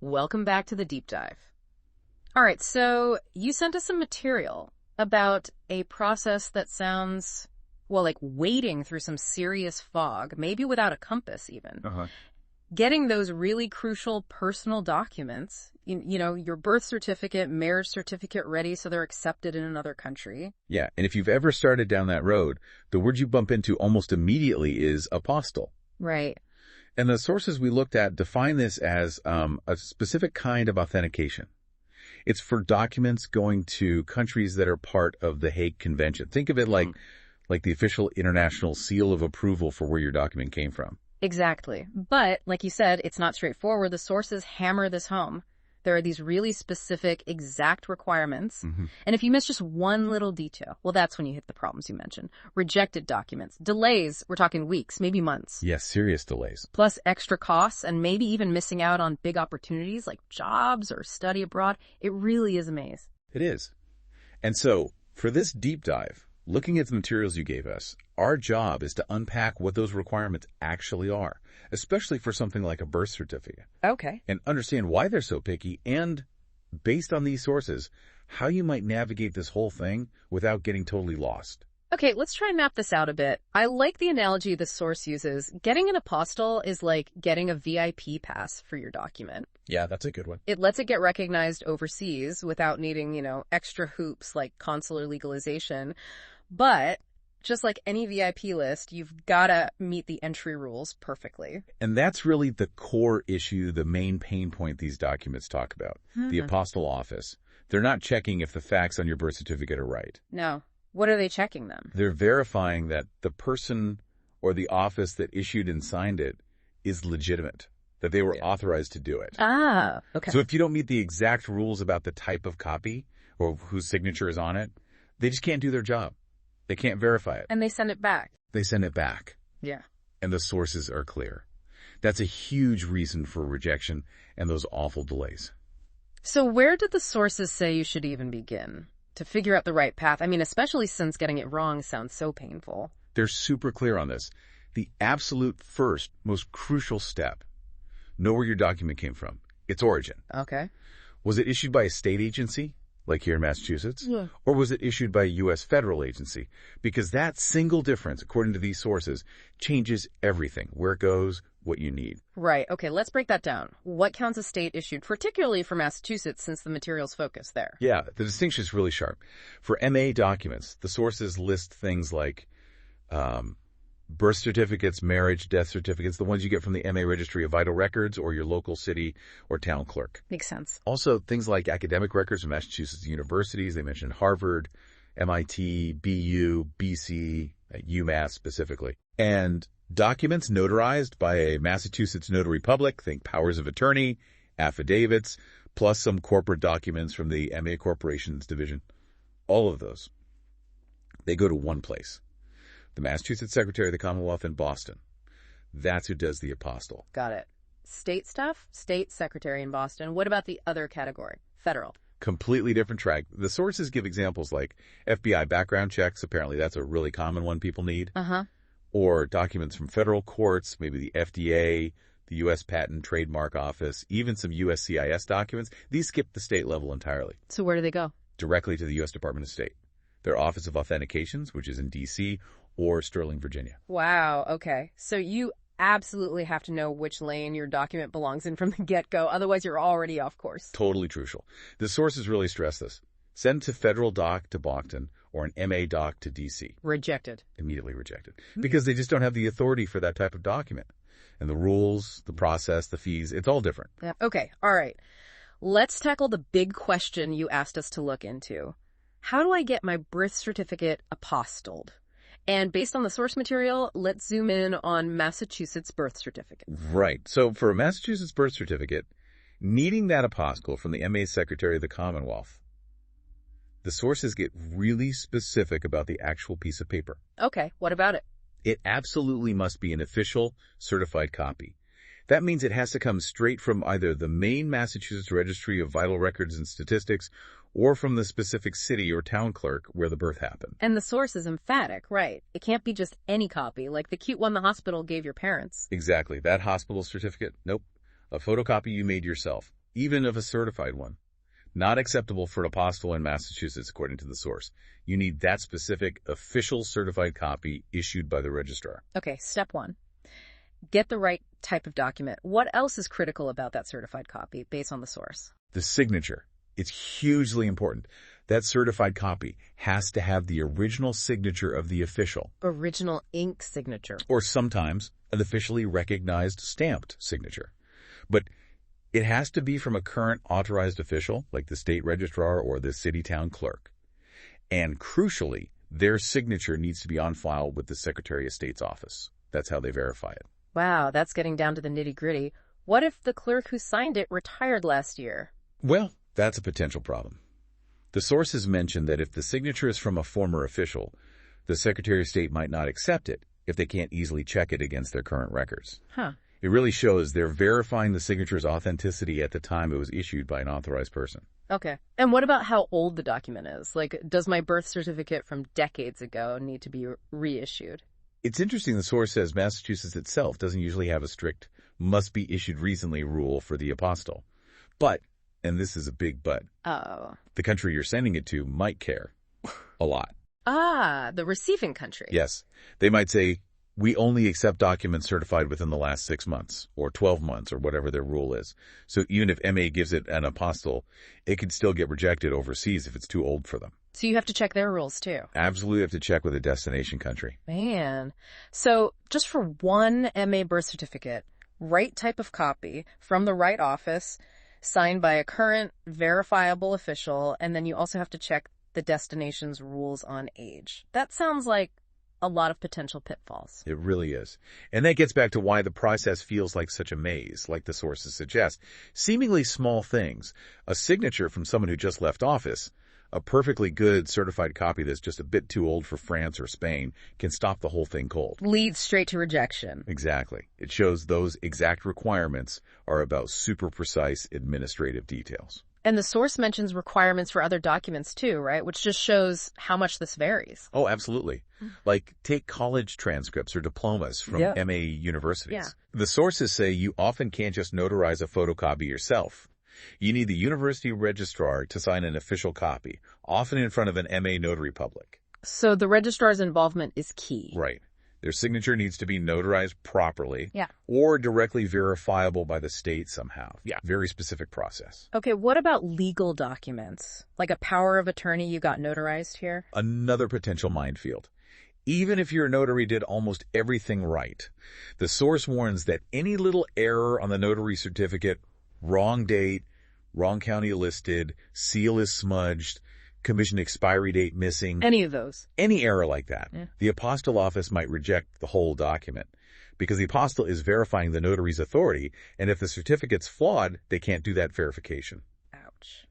Welcome back to the deep dive. All right, so you sent us some material about a process that sounds, well, like wading through some serious fog, maybe without a compass even. Getting those really crucial personal documents, you know, your birth certificate, marriage certificate ready so they're accepted in another country. Yeah, and if you've ever started down that road, the word you bump into almost immediately is apostille. Right. And the sources we looked at define this as a specific kind of authentication. It's for documents going to countries that are part of the Hague Convention. Think of it like the official international seal of approval for where your document came from. Exactly. But, like you said, it's not straightforward. The sources hammer this home. There are these really specific, exact requirements. And if you miss just one little detail, well, that's when you hit the problems you mentioned. Rejected documents. Delays, we're talking weeks, maybe months. Yes, serious delays. Plus extra costs and maybe even missing out on big opportunities like jobs or study abroad. It really is a maze. It is. And so, for this deep dive, looking at the materials you gave us, our job is to unpack what those requirements actually are, especially for something like a birth certificate. Okay. And understand why they're so picky and, based on these sources, how you might navigate this whole thing without getting totally lost. Okay, let's try and map this out a bit. I like the analogy the source uses. Getting an apostille is like getting a VIP pass for your document. Yeah, that's a good one. It lets it get recognized overseas without needing, extra hoops like consular legalization. But just like any VIP list, you've got to meet the entry rules perfectly. And that's really the core issue, the main pain point these documents talk about. The apostille office. They're not checking if the facts on your birth certificate are right. No. What are they checking then? They're verifying that the person or the office that issued and signed it is legitimate, that they were authorized to do it. Ah, okay. So if you don't meet the exact rules about the type of copy or whose signature is on it, they just can't do their job. They can't verify it. And they send it back. They send it back. Yeah. And the sources are clear. That's a huge reason for rejection and those awful delays. So where did the sources say you should even begin to figure out the right path? I mean, especially since getting it wrong sounds so painful. They're super clear on this. The absolute first, most crucial step, know where your document came from, its origin. Okay. Was it issued by a state agency, like here in Massachusetts? Yeah. Or was it issued by a U.S. federal agency? Because that single difference, according to these sources, changes everything, where it goes, what you need. Right. Okay, let's break that down. What counts as state issued, particularly for Massachusetts, since the material's focus there? Yeah, the distinction is really sharp. For MA documents, the sources list things like birth certificates, marriage, death certificates, the ones you get from the MA Registry of Vital Records or your local city or town clerk. Makes sense. Also, things like academic records from Massachusetts universities. They mentioned Harvard, MIT, BU, BC, UMass specifically. And documents notarized by a Massachusetts Notary Public, think powers of attorney, affidavits, plus some corporate documents from the MA Corporations Division. All of those, they go to one place. The Massachusetts Secretary of the Commonwealth in Boston. That's who does the apostille. Got it. State stuff, state secretary in Boston. What about the other category? Federal. Completely different track. The sources give examples like FBI background checks. Apparently that's a really common one people need. Or documents from federal courts, maybe the FDA, the U.S. Patent and Trademark Office, even some USCIS documents. These skip the state level entirely. So where do they go? Directly to the U.S. Department of State. Their Office of Authentications, which is in D.C., or Sterling, Virginia. Wow, okay. So you absolutely have to know which lane your document belongs in from the get-go, otherwise you're already off course. Totally crucial. The sources really stress this. Send to federal doc to Boston or an MA doc to D.C. Rejected. Immediately rejected. Because they just don't have the authority for that type of document. And the rules, the process, the fees, it's all different. Yeah. Okay, all right. Let's tackle the big question you asked us to look into. How do I get my birth certificate apostilled? And based on the source material, let's zoom in on Massachusetts birth certificate. Right. So for a Massachusetts birth certificate, needing that apostille from the MA Secretary of the Commonwealth, the sources get really specific about the actual piece of paper. Okay, what about it? It absolutely must be an official certified copy. That means it has to come straight from either the main Massachusetts Registry of Vital Records and Statistics or from the specific city or town clerk where the birth happened. And the source is emphatic, right? It can't be just any copy, like the cute one the hospital gave your parents. Exactly. That hospital certificate? Nope. A photocopy you made yourself. even of a certified one. Not acceptable for an apostille in Massachusetts, according to the source. You need that specific official certified copy issued by the registrar. Okay, step 1. Get the right type of document. What else is critical about that certified copy based on the source? The signature. It's hugely important. That certified copy has to have the original signature of the official. Original ink signature. Or sometimes an officially recognized stamped signature. But it has to be from a current authorized official, like the state registrar or the city-town clerk. And crucially, their signature needs to be on file with the Secretary of State's office. That's how they verify it. Wow, that's getting down to the nitty-gritty. What if the clerk who signed it retired last year? Well, that's a potential problem. The sources mention that if the signature is from a former official, the Secretary of State might not accept it if they can't easily check it against their current records. Huh. It really shows they're verifying the signature's authenticity at the time it was issued by an authorized person. Okay. And what about how old the document is? Like, does my birth certificate from decades ago need to be reissued? It's interesting the source says Massachusetts itself doesn't usually have a strict must-be-issued recently rule for the apostille. But, and this is a big but, the country you're sending it to might care a lot. Ah, the receiving country. Yes. They might say, we only accept documents certified within the last 6 months or 12 months or whatever their rule is. So even if MA gives it an apostille, it could still get rejected overseas if it's too old for them. So you have to check their rules too. Absolutely have to check with the destination country. Man. So just for one MA birth certificate, right type of copy from the right office, signed by a current verifiable official, and then you also have to check the destination's rules on age. That sounds like a lot of potential pitfalls. It really is. And that gets back to why the process feels like such a maze, like the sources suggest. Seemingly small things, a signature from someone who just left office, a perfectly good certified copy that's just a bit too old for France or Spain can stop the whole thing cold. Leads straight to rejection. Exactly. It shows those exact requirements are about super precise administrative details. And the source mentions requirements for other documents too, right? Which just shows how much this varies. Oh, absolutely. Like, take college transcripts or diplomas from MA universities. Yeah. The sources say you often can't just notarize a photocopy yourself. You need the university registrar to sign an official copy, often in front of an MA Notary Public. So the registrar's involvement is key. Right. Their signature needs to be notarized properly. Yeah. Or directly verifiable by the state somehow. Yeah. Very specific process. Okay, what about legal documents? Like a power of attorney you got notarized here? Another potential minefield. Even if your notary did almost everything right, the source warns that any little error on the notary certificate, wrong date, wrong county listed, seal is smudged, commission expiry date missing. Any of those. Any error like that. Yeah. The apostille office might reject the whole document because the apostille is verifying the notary's authority, and if the certificate's flawed, they can't do that verification. Ouch.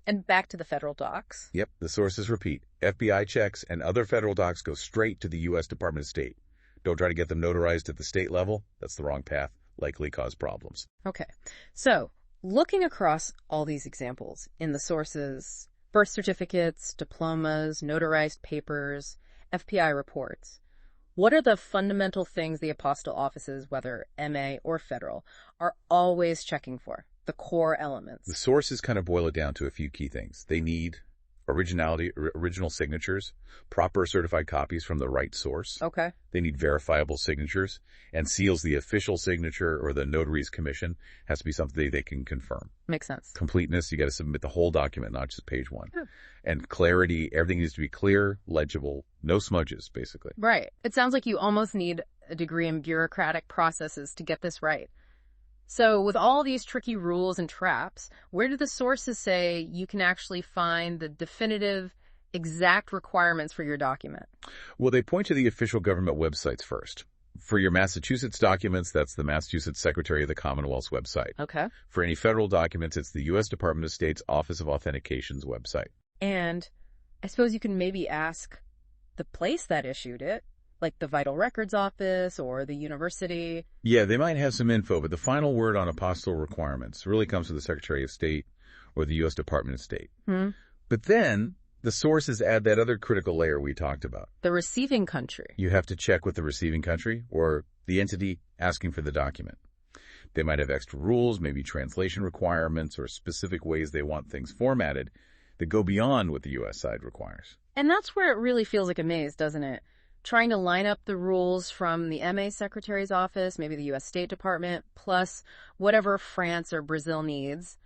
And back to the federal docs. Yep, the sources repeat. FBI checks and other federal docs go straight to the U.S. Department of State. Don't try to get them notarized at the state level. That's the wrong path. Likely cause problems. Okay. So, looking across all these examples in the sources, birth certificates, diplomas, notarized papers, FPI reports, what are the fundamental things the apostille offices, whether MA or federal, are always checking for? The core elements. The sources kind of boil it down to a few key things. They need originality, original signatures, proper certified copies from the right source. Okay. They need verifiable signatures, and seals, the official signature or the notary's commission, has to be something they can confirm. Makes sense. Completeness, you got to submit the whole document, not just page one. And clarity, everything needs to be clear, legible, no smudges, basically. Right. It sounds like you almost need a degree in bureaucratic processes to get this right. So with all these tricky rules and traps, where do the sources say you can actually find the definitive, exact requirements for your document? Well, they point to the official government websites first. For your Massachusetts documents, that's the Massachusetts Secretary of the Commonwealth's website. Okay. For any federal documents, it's the U.S. Department of State's Office of Authentication's website. And I suppose you can maybe ask the place that issued it, like the Vital Records Office or the university. Yeah, they might have some info, but the final word on apostille requirements really comes from the Secretary of State or the U.S. Department of State. But then the sources add that other critical layer we talked about. The receiving country. You have to check with the receiving country or the entity asking for the document. They might have extra rules, maybe translation requirements, or specific ways they want things formatted that go beyond what the U.S. side requires. And that's where it really feels like a maze, doesn't it? Trying to line up the rules from the MA Secretary's office, maybe the U.S. State Department, plus whatever France or Brazil needs,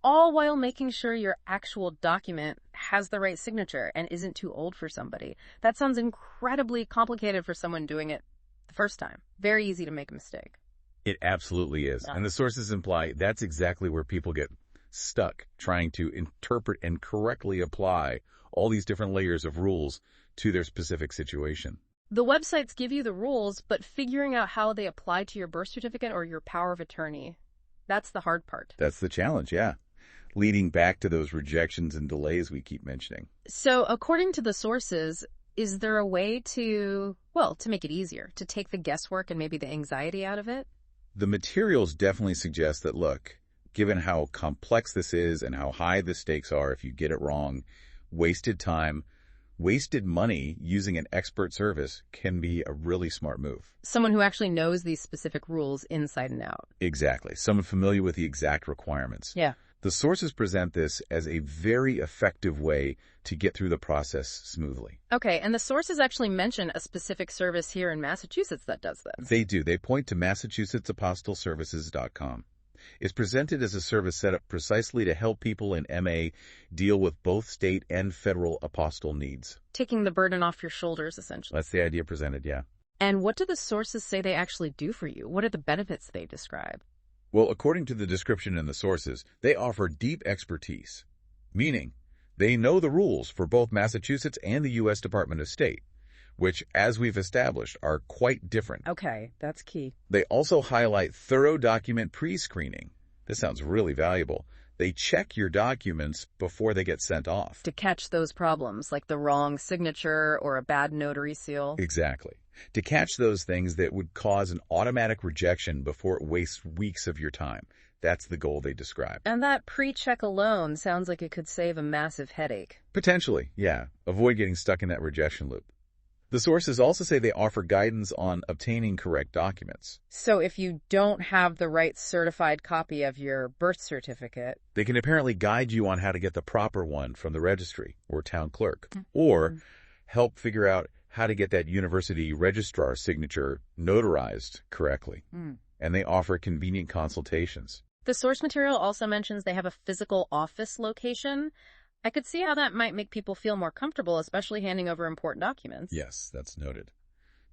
all while making sure your actual document has the right signature and isn't too old for somebody. That sounds incredibly complicated for someone doing it the first time. Very easy to make a mistake. It absolutely is. And the sources imply that's exactly where people get stuck, trying to interpret and correctly apply all these different layers of rules to their specific situation. The websites give you the rules, but figuring out how they apply to your birth certificate or your power of attorney, that's the hard part. That's the challenge, yeah. Leading back to those rejections and delays we keep mentioning. So according to the sources, is there a way to make it easier, to take the guesswork and maybe the anxiety out of it? The materials definitely suggest that, look, given how complex this is and how high the stakes are if you get it wrong, wasted time, wasted money using an expert service can be a really smart move. Someone who actually knows these specific rules inside and out. Exactly. Someone familiar with the exact requirements. Yeah. The sources present this as a very effective way to get through the process smoothly. Okay, and the sources actually mention a specific service here in Massachusetts that does this. They do. They point to MassachusettsApostilleServices.com. It's presented as a service set up precisely to help people in MA deal with both state and federal apostille needs. Taking the burden off your shoulders, essentially. That's the idea presented, yeah. And what do the sources say they actually do for you? What are the benefits they describe? Well, according to the description in the sources, they offer deep expertise, meaning they know the rules for both Massachusetts and the U.S. Department of State, which, as we've established, are quite different. Okay, that's key. They also highlight thorough document pre-screening. This sounds really valuable. They check your documents before they get sent off. To catch those problems, like the wrong signature or a bad notary seal. Exactly. To catch those things that would cause an automatic rejection before it wastes weeks of your time. That's the goal they describe. And that pre-check alone sounds like it could save a massive headache. Potentially, yeah. Avoid getting stuck in that rejection loop. The sources also say they offer guidance on obtaining correct documents. So if you don't have the right certified copy of your birth certificate, they can apparently guide you on how to get the proper one from the registry or town clerk, or help figure out how to get that university registrar signature notarized correctly. And they offer convenient consultations. The source material also mentions they have a physical office location. I could see how that might make people feel more comfortable, especially handing over important documents. Yes, that's noted.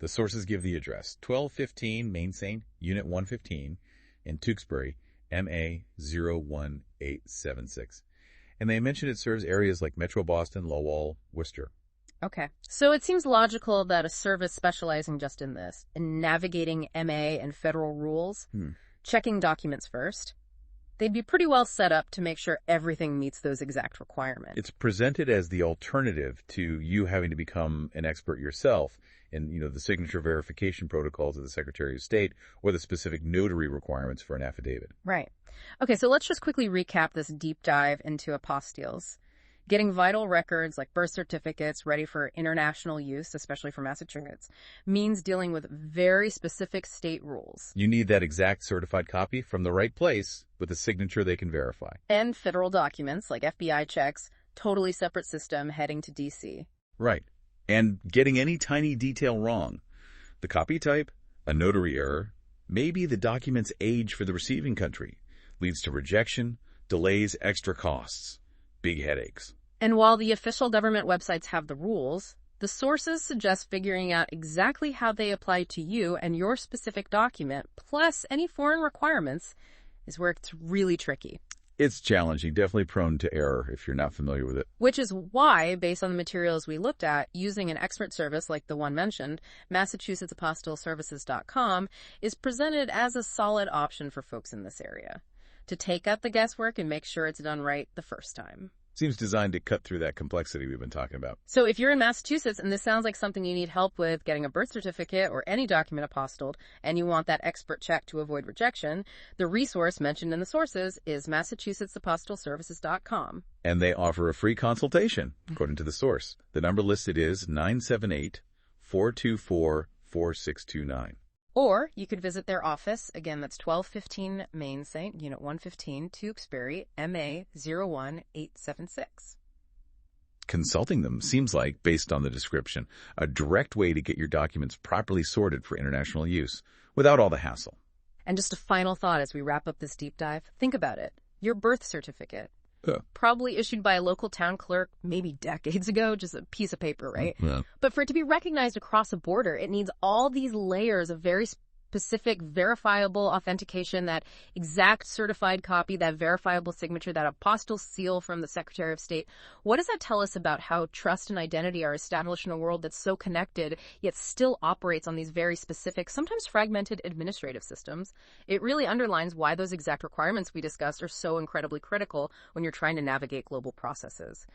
The sources give the address, 1215 Main St., Unit 115, in Tewksbury, MA 01876. And they mention it serves areas like Metro Boston, Lowell, Worcester. Okay. So it seems logical that a service specializing just in this, in navigating MA and federal rules, checking documents first, they'd be pretty well set up to make sure everything meets those exact requirements. It's presented as the alternative to you having to become an expert yourself in, the signature verification protocols of the Secretary of State or the specific notary requirements for an affidavit. Right. Okay, so let's just quickly recap this deep dive into apostilles. Getting vital records like birth certificates ready for international use, especially for Massachusetts, means dealing with very specific state rules. You need that exact certified copy from the right place with a signature they can verify. And federal documents like FBI checks, totally separate system heading to D.C. Right. And getting any tiny detail wrong. The copy type, a notary error, maybe the document's age for the receiving country, leads to rejection, delays, extra costs. Big headaches. And while the official government websites have the rules, the sources suggest figuring out exactly how they apply to you and your specific document, plus any foreign requirements, is where it's really tricky. It's challenging, definitely prone to error if you're not familiar with it. Which is why, based on the materials we looked at, using an expert service like the one mentioned, MassachusettsApostilleServices.com, is presented as a solid option for folks in this area to take out the guesswork and make sure it's done right the first time. Seems designed to cut through that complexity we've been talking about. So if you're in Massachusetts and this sounds like something you need help with getting a birth certificate or any document apostilled, and you want that expert check to avoid rejection, the resource mentioned in the sources is MassachusettsApostilleServices.com. And they offer a free consultation, according to the source. The number listed is 978-424-4629. Or you could visit their office. Again, that's 1215 Main St., Unit 115, Tewksbury, MA 01876. Consulting them seems like, based on the description, a direct way to get your documents properly sorted for international use, without all the hassle. And just a final thought as we wrap up this deep dive. Think about it. Your birth certificate, probably issued by a local town clerk maybe decades ago, just a piece of paper, right? Yeah. But for it to be recognized across a border, it needs all these layers of very specific, verifiable authentication, that exact certified copy, that verifiable signature, that apostille seal from the Secretary of State. What does that tell us about how trust and identity are established in a world that's so connected, yet still operates on these very specific, sometimes fragmented administrative systems? It really underlines why those exact requirements we discussed are so incredibly critical when you're trying to navigate global processes.